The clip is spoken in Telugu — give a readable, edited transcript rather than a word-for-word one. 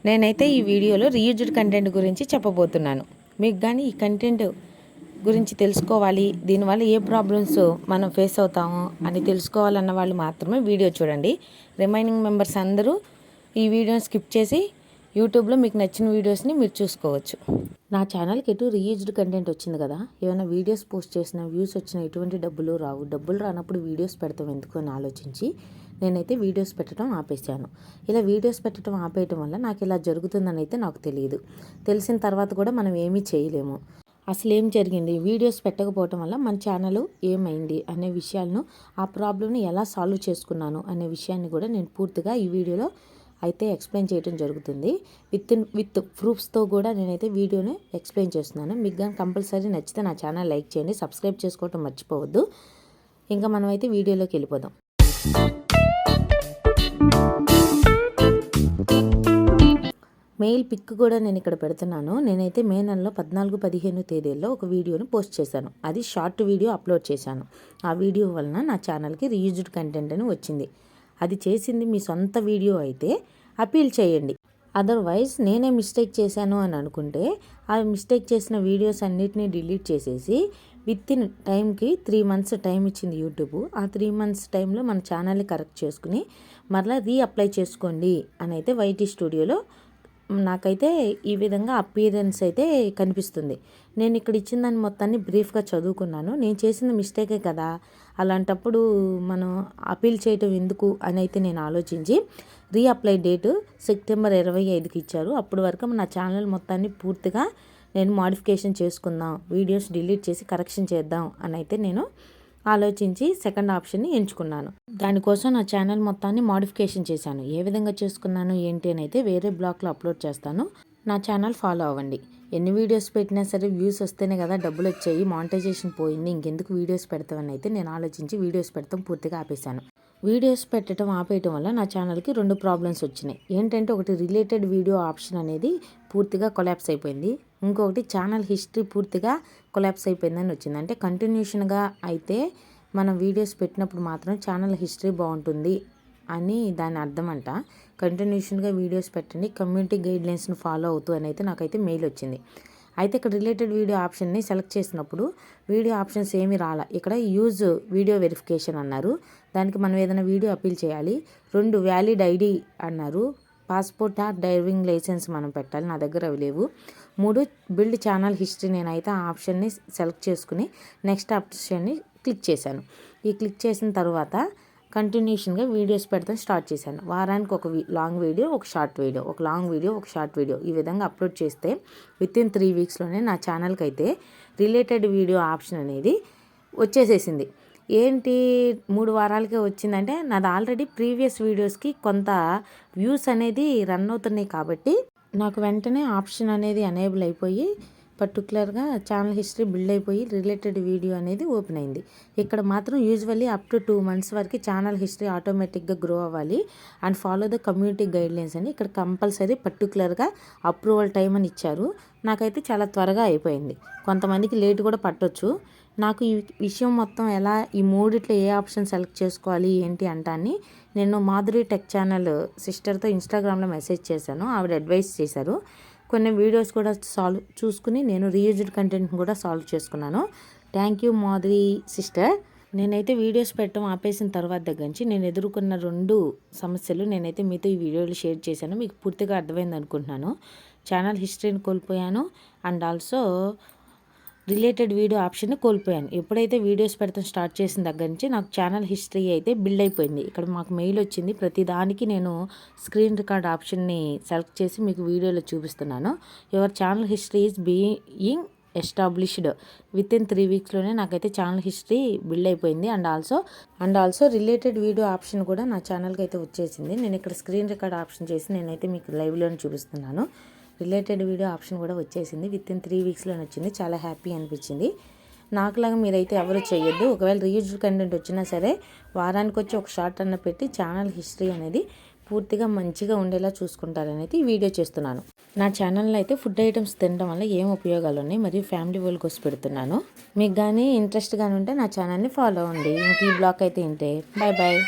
నేనైతే ఈ వీడియోలో రీయూజ్డ్ కంటెంట్ గురించి చెప్పబోతున్నాను. మీకు కానీ ఈ కంటెంట్ గురించి తెలుసుకోవాలి, దీనివల్ల ఏ ప్రాబ్లమ్స్ మనం ఫేస్ అవుతాము అని తెలుసుకోవాలన్న వాళ్ళు మాత్రమే వీడియో చూడండి. రిమైనింగ్ మెంబర్స్ అందరూ ఈ వీడియోని స్కిప్ చేసి యూట్యూబ్లో మీకు నచ్చిన వీడియోస్ని మీరు చూసుకోవచ్చు. నా ఛానల్కి ఎటు రీయూజ్డ్ కంటెంట్ వచ్చింది కదా, ఏమైనా వీడియోస్ పోస్ట్ చేసిన వ్యూస్ వచ్చిన ఎటువంటి డబ్బులు రావు. డబ్బులు రానప్పుడు వీడియోస్ పెడతాం ఎందుకు అని ఆలోచించి నేనైతే వీడియోస్ పెట్టడం ఆపేసాను. ఇలా వీడియోస్ పెట్టడం ఆపేయటం వల్ల నాకు ఇలా జరుగుతుందని అయితే నాకు తెలియదు. తెలిసిన తర్వాత కూడా మనం ఏమీ చేయలేము. అసలు ఏం జరిగింది, వీడియోస్ పెట్టకపోవటం వల్ల మన ఛానల్ ఏమైంది అనే విషయాలను, ఆ ప్రాబ్లమ్ని ఎలా సాల్వ్ చేసుకున్నాను అనే విషయాన్ని కూడా నేను పూర్తిగా ఈ వీడియోలో అయితే ఎక్స్ప్లెయిన్ చేయడం జరుగుతుంది. విత్ ప్రూఫ్స్తో కూడా నేనైతే వీడియోని ఎక్స్ప్లెయిన్ చేస్తున్నాను. మీకు కానీ కంపల్సరీ నచ్చితే నా ఛానల్ లైక్ చేయండి, సబ్స్క్రైబ్ చేసుకోవటం మర్చిపోవద్దు. ఇంకా మనమైతే వీడియోలోకి వెళ్ళిపోదాం. మెయిల్ పిక్ కూడా నేను ఇక్కడ పెడుతున్నాను. నేనైతే మే నెలలో 14-15 తేదీల్లో ఒక వీడియోని పోస్ట్ చేశాను. అది షార్ట్ వీడియో అప్లోడ్ చేశాను. ఆ వీడియో వలన నా ఛానల్కి రీయూజ్డ్ కంటెంట్ అని వచ్చింది. అది చేసింది మీ సొంత వీడియో అయితే అపీల్ చేయండి. అదర్వైజ్ నేనే మిస్టేక్ చేశాను అని అనుకుంటే ఆ మిస్టేక్ చేసిన వీడియోస్ అన్నిటినీ డిలీట్ చేసేసి విత్ ఇన్ టైంకి 3 months టైం ఇచ్చింది యూట్యూబ్. ఆ 3 months టైంలో మన ఛానల్ని కరెక్ట్ చేసుకుని మరలా రీఅప్లై చేసుకోండి అని అయితే వైటీ స్టూడియోలో నాకైతే ఈ విధంగా అపీరెన్స్ అయితే కనిపిస్తుంది. నేను ఇక్కడ ఇచ్చిన దాన్ని మొత్తాన్ని బ్రీఫ్గా చదువుకున్నాను. నేను చేసిన మిస్టేకే కదా, అలాంటప్పుడు మనం అపీల్ చేయటం ఎందుకు అని అయితే నేను ఆలోచించి రీఅప్లై డేటు సెప్టెంబర్ 25కి ఇచ్చారు. అప్పటి వరకు నా ఛానల్ మొత్తాన్ని పూర్తిగా నేను మాడిఫికేషన్ చేసుకుందాం, వీడియోస్ డిలీట్ చేసి కరెక్షన్ చేద్దాం అని అయితే నేను ఆలోచించి సెకండ్ ఆప్షన్ని ఎంచుకున్నాను. దానికోసం నా ఛానల్ మొత్తాన్ని మాడిఫికేషన్ చేశాను. ఏ విధంగా చేసుకున్నాను ఏంటి అని అయితే వేరే బ్లాగ్లో అప్లోడ్ చేస్తాను. నా ఛానల్ ఫాలో అవ్వండి. ఎన్ని వీడియోస్ పెట్టినా సరే వ్యూస్ వస్తేనే కదా డబ్బులు వచ్చాయి, మానిటైజేషన్ పోయింది, ఇంకెందుకు వీడియోస్ పెడతామని అయితే నేను ఆలోచించి వీడియోస్ పెడతాం పూర్తిగా ఆపేశాను. వీడియోస్ పెట్టడం ఆపేయటం వల్ల నా ఛానల్కి 2 ప్రాబ్లమ్స్ వచ్చినాయి. ఏంటంటే ఒకటి రిలేటెడ్ వీడియో ఆప్షన్ అనేది పూర్తిగా కొలాప్స్ అయిపోయింది. ఇంకొకటి ఛానల్ హిస్టరీ పూర్తిగా కొలాప్స్ అయిపోయిందని వచ్చింది. అంటే కంటిన్యూషన్గా అయితే మనం వీడియోస్ పెట్టినప్పుడు మాత్రం ఛానల్ హిస్టరీ బాగుంటుంది అని దాని అర్థం అంట. కంటిన్యూషన్గా వీడియోస్ పెట్టండి, కమ్యూనిటీ గైడ్లైన్స్ని ఫాలో అవుతూ అని అయితే నాకైతే మెయిల్ వచ్చింది. అయితే ఇక్కడ రిలేటెడ్ వీడియో ఆప్షన్ని సెలెక్ట్ చేసినప్పుడు వీడియో ఆప్షన్స్ ఏమీ రాలా. ఇక్కడ యూజ్ వీడియో వెరిఫికేషన్ అన్నారు. దానికి మనం ఏదైనా వీడియో అపీల్ చేయాలి. 2 వ్యాలిడ్ ఐడి అన్నారు. పాస్పోర్ట్ ఆర్ డ్రైవింగ్ లైసెన్స్ మనం పెట్టాలి, నా దగ్గర అవి లేవు. 3 బిల్డ్ ఛానల్ హిస్టరీ. నేనైతే ఆ ఆప్షన్ని సెలెక్ట్ చేసుకుని నెక్స్ట్ ఆప్షన్ని క్లిక్ చేశాను. ఈ క్లిక్ చేసిన తర్వాత కంటిన్యూషన్గా వీడియోస్ పెడతాం స్టార్ట్ చేశాను. వారానికి ఒక లాంగ్ వీడియో, ఒక షార్ట్ వీడియో, ఒక లాంగ్ వీడియో, ఒక షార్ట్ వీడియో, ఈ విధంగా అప్లోడ్ చేస్తే విత్ ఇన్ 3 weeksలోనే నా ఛానల్కి అయితే రిలేటెడ్ వీడియో ఆప్షన్ అనేది వచ్చేసేసింది. ఏంటి 3 వారాలకే వచ్చిందంటే నాది ఆల్రెడీ ప్రీవియస్ వీడియోస్కి కొంత వ్యూస్ అనేది రన్ అవుతున్నాయి కాబట్టి నాకు వెంటనే ఆప్షన్ అనేది ఎనేబుల్ అయిపోయి పర్టికులర్గా ఛానల్ హిస్టరీ బిల్డ్ అయిపోయి రిలేటెడ్ వీడియో అనేది ఓపెన్ అయింది. ఇక్కడ మాత్రం యూజువల్లీ అప్ టు 2 months వరకు ఛానల్ హిస్టరీ ఆటోమేటిక్గా గ్రో అవ్వాలి and follow the community guidelines అని ఇక్కడ కంపల్సరీ పర్టికులర్గా అప్రూవల్ టైం అని ఇచ్చారు. నాకైతే చాలా త్వరగా అయిపోయింది. కొంతమందికి లేట్ కూడా పట్టొచ్చు. నాకు ఈ విషయం మొత్తం ఎలా ఈ 3 ఏ ఆప్షన్ సెలెక్ట్ చేసుకోవాలి ఏంటి అంటాన్ని నేను మాధురి టెక్ ఛానల్ సిస్టర్తో ఇన్స్టాగ్రామ్లో మెసేజ్ చేశాను. ఆవిడ అడ్వైస్ చేశారు. కొన్ని వీడియోస్ కూడా చూసుకుని నేను రీయూజ్డ్ కంటెంట్ కూడా సాల్వ్ చేసుకున్నాను. Thank you Madhuri sister. నేనైతే వీడియోస్ పెట్టడం ఆపేసిన తర్వాత దగ్గర నుంచి నేను ఎదుర్కొన్న 2 సమస్యలు నేనైతే మీతో ఈ వీడియోలో షేర్ చేశాను. మీకు పూర్తిగా అర్థమైంది అనుకుంటున్నాను. ఛానల్ హిస్టరీని కోల్పోయాను అండ్ ఆల్సో రిలేటెడ్ వీడియో ఆప్షన్ని కోల్పోయాను. ఎప్పుడైతే వీడియోస్ పెడతాం స్టార్ట్ చేసిన దగ్గర నుంచి నాకు ఛానల్ హిస్టరీ అయితే బిల్డ్ అయిపోయింది. ఇక్కడ మాకు మెయిల్ వచ్చింది. ప్రతి దానికి నేను స్క్రీన్ రికార్డ్ ఆప్షన్ని సెలెక్ట్ చేసి మీకు వీడియోలో చూపిస్తున్నాను. Your channel history is being established. With in 3 weeksలోనే నాకైతే ఛానల్ హిస్టరీ బిల్డ్ అయిపోయింది and also related video option కూడా నా ఛానల్కి అయితే వచ్చేసింది. నేను ఇక్కడ స్క్రీన్ రికార్డ్ ఆప్షన్ చేసి నేనైతే మీకు లైవ్లోనే చూపిస్తున్నాను. రిలేటెడ్ వీడియో ఆప్షన్ కూడా వచ్చేసింది. విత్ ఇన్ 3 weeksలోనే వచ్చింది. చాలా హ్యాపీ అనిపించింది. నాకులాగా మీరైతే ఎవరు చేయొద్దు. ఒకవేళ రీయూజ్డ్ కంటెంట్ వచ్చినా సరే వారానికి వచ్చి ఒక షార్ట్ అన్న పెట్టి ఛానల్ హిస్టరీ అనేది పూర్తిగా మంచిగా ఉండేలా చూసుకుంటారని అయితే ఈ వీడియో చేస్తున్నాను. నా ఛానల్లో అయితే ఫుడ్ ఐటమ్స్ తినడం వల్ల ఏం ఉపయోగాలు ఉన్నాయి మరియు ఫ్యామిలీ వాళ్ళ కోసం పెడుతున్నాను. మీకు కానీ ఇంట్రెస్ట్ కానీ ఉంటే నా ఛానల్ని ఫాలో అవ్వండి. ఇంక ఈ బ్లాగ్ అయితే ఇంతే. Bye bye.